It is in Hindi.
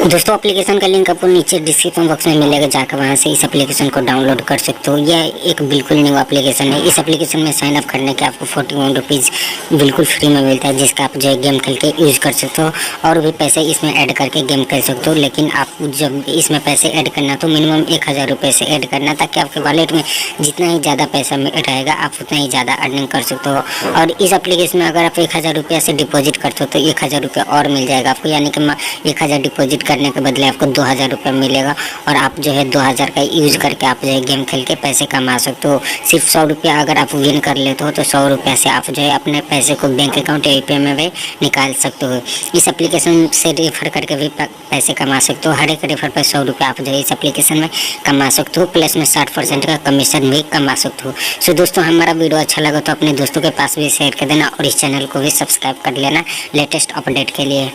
दोस्तों एप्लीकेशन का लिंक आपको नीचे डिस्क्रिप्शन बॉक्स में मिलेगा, जाकर वहां से इस एप्लीकेशन को डाउनलोड कर सकते हो। यह एक बिल्कुल न्यू एप्लीकेशन है। इस एप्लीकेशन में साइन अप करने के आपको 41 रुपीज़ बिल्कुल फ्री में मिलता है, जिसका आप जो है गेम खेल के यूज़ कर सकते हो और भी पैसे इसमें ऐड करके गेम खेल सकते हो। लेकिन आप जब इसमें पैसे ऐड करना तो मिनिमम 1000 रुपये से ऐड करना, ताकि आपके वॉलेट में जितना ही ज़्यादा पैसा रहेगा आप उतना ही ज़्यादा अर्निंग कर सकते हो। और इस एप्लीकेशन में अगर आप 1000 रुपये से डिपॉजिट करते हो तो 1000 रुपये और मिल जाएगा आपको, यानी कि 1000 डिपॉजिट करने के बदले आपको 2000 रुपये मिलेगा और आप जो है 2000 का यूज़ करके आप जो है गेम खेल के पैसे कमा सकते हो। सिर्फ 100 रुपया अगर आप विन कर लेते हो तो 100 रुपये से आप जो है अपने पैसे को बैंक अकाउंट या पे में भी निकाल सकते हो। इस एप्लीकेशन से रेफर करके भी पैसे कमा सकते हो। हर एक रेफर पर 100 रुपये आप जो है इस एप्लीकेशन में कमा सकते हो, प्लस में 60% का कमीशन भी कमा सकते हो। सो दोस्तों, हमारा वीडियो अच्छा लगा तो अपने दोस्तों के पास भी शेयर कर देना और इस चैनल को भी सब्सक्राइब कर लेना लेटेस्ट अपडेट के लिए।